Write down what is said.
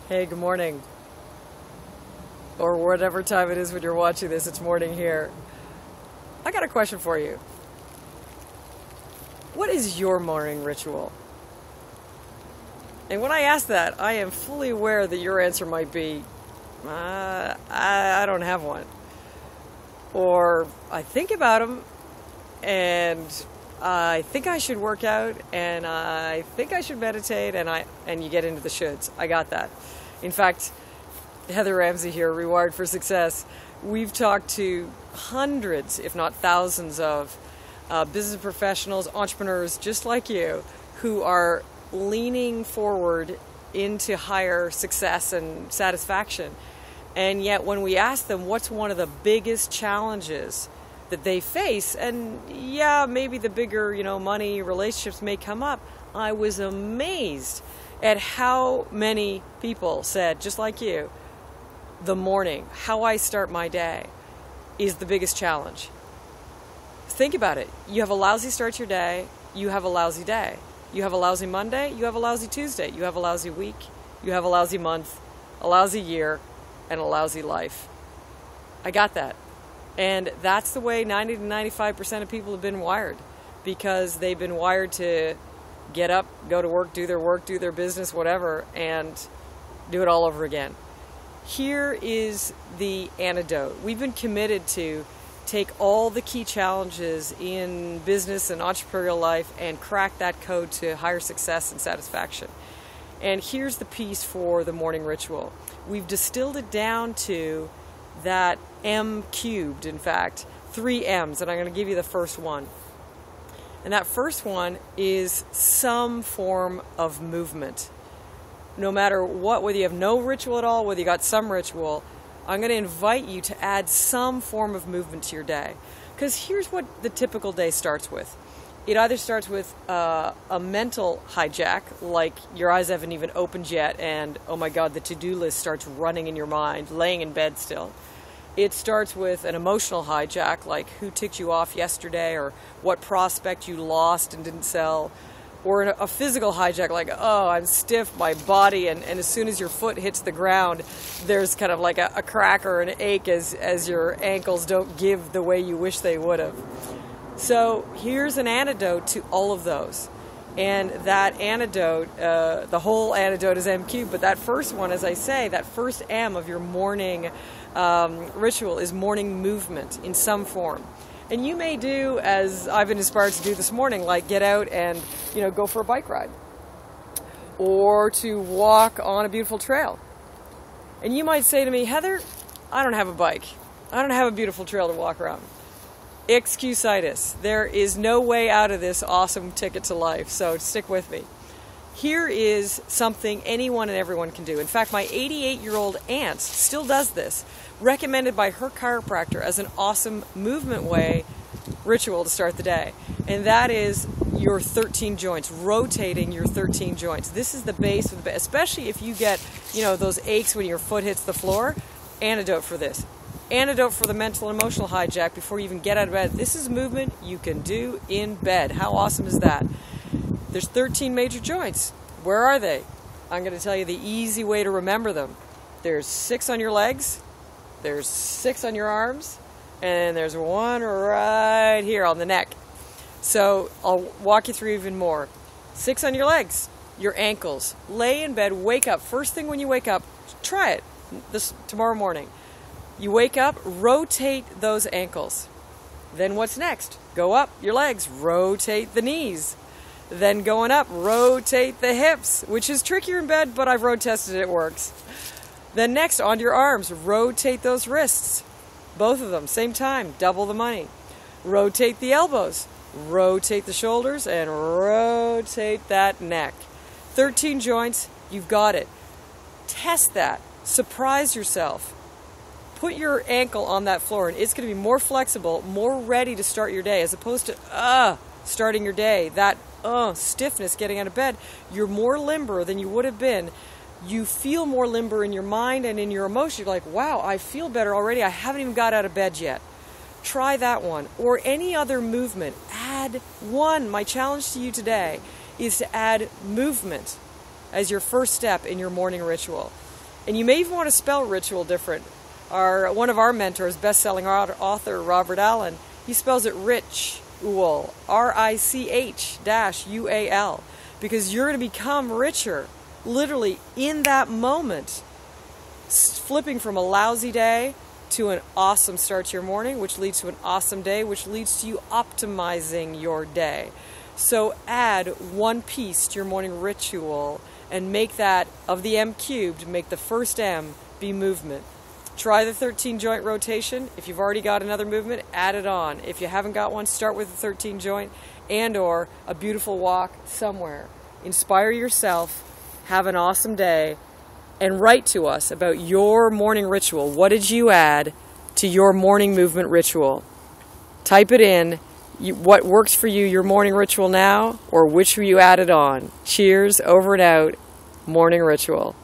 Hey, good morning. Or whatever time it is when you're watching this, it's morning here. I got a question for you. What is your morning ritual? And when I ask that, I am fully aware that your answer might be, I don't have one. Or I think about them, and I think I should work out, and I think I should meditate, and you get into the shoulds. I got that. In fact, Heather Ramsey here, Rewired for Success, we've talked to hundreds, if not thousands, of business professionals, entrepreneurs just like you, who are leaning forward into higher success and satisfaction. And yet when we ask them what's one of the biggest challenges that they face, and yeah, maybe the bigger, money, relationships may come up, I was amazed at how many people said, just like you, the morning, how I start my day, is the biggest challenge. Think about it. You have a lousy start to your day, you have a lousy day. You have a lousy Monday, you have a lousy Tuesday. You have a lousy week, you have a lousy month, a lousy year, and a lousy life. I got that. And that's the way 90 to 95% of people have been wired, because they've been wired to get up, go to work, do their business, whatever, and do it all over again. Here is the antidote. We've been committed to take all the key challenges in business and entrepreneurial life and crack that code to higher success and satisfaction. And here's the piece for the morning ritual. We've distilled it down to that M cubed, in fact, 3 M's, and I'm going to give you the first one. And that first one is some form of movement. No matter what, whether you have no ritual at all, whether you got some ritual, I'm going to invite you to add some form of movement to your day. Because here's what the typical day starts with. It either starts with a mental hijack, like your eyes haven't even opened yet, and oh my God, the to-do list starts running in your mind, laying in bed still. It starts with an emotional hijack, like who ticked you off yesterday, or what prospect you lost and didn't sell. Or a physical hijack, like, oh, I'm stiff, my body, and as soon as your foot hits the ground, there's kind of like a crack or an ache as your ankles don't give the way you wish they would have. So here's an antidote to all of those. And that antidote, the whole antidote is M cubed, but that first one, as I say, that first M of your morning ritual is morning movement in some form. And you may do, as I've been inspired to do this morning, like get out and, go for a bike ride. Or to walk on a beautiful trail. And you might say to me, Heather, I don't have a bike. I don't have a beautiful trail to walk around. Excusitis. There is no way out of this awesome ticket to life, so stick with me. Here is something anyone and everyone can do. In fact, my 88-year-old aunt still does this, recommended by her chiropractor as an awesome movement way ritual to start the day. And that is your 13 joints, rotating your 13 joints. This is the base of the base, especially if you get, those aches when your foot hits the floor. Antidote for this. Antidote for the mental and emotional hijack before you even get out of bed. This is movement you can do in bed. How awesome is that? There's 13 major joints. Where are they? I'm going to tell you the easy way to remember them. There's 6 on your legs, there's 6 on your arms, and there's 1 right here on the neck. So I'll walk you through even more. 6 on your legs, your ankles. Lay in bed, wake up. First thing when you wake up, try it tomorrow morning. You wake up, rotate those ankles. Then what's next? Go up your legs, rotate the knees. Then going up, rotate the hips, which is trickier in bed, but I've road tested it, it works. Then next, onto your arms, rotate those wrists. Both of them, same time, double the money. Rotate the elbows, rotate the shoulders, and rotate that neck. 13 joints, you've got it. Test that. Surprise yourself. Put your ankle on that floor, and it's going to be more flexible, more ready to start your day, as opposed to starting your day. That stiffness getting out of bed, you're more limber than you would have been. You feel more limber in your mind and in your emotions. You're like, wow, I feel better already. I haven't even got out of bed yet. Try that one. Or any other movement. Add one. My challenge to you today is to add movement as your first step in your morning ritual. And you may even want to spell ritual different. One of our mentors, best-selling author Robert Allen, he spells it Rich-ual, R-I-C-H-U-A-L, because you're going to become richer, literally in that moment, flipping from a lousy day to an awesome start to your morning, which leads to an awesome day, which leads to you optimizing your day. So add one piece to your morning ritual and make that, of the M cubed, make the first M be movement. Try the 13 joint rotation. If you've already got another movement, add it on. If you haven't got one, start with the 13 joint and or a beautiful walk somewhere. Inspire yourself, have an awesome day, and write to us about your morning ritual. What did you add to your morning movement ritual? Type it in. What works for you, your morning ritual now, or which you added on. Cheers, over and out, morning ritual.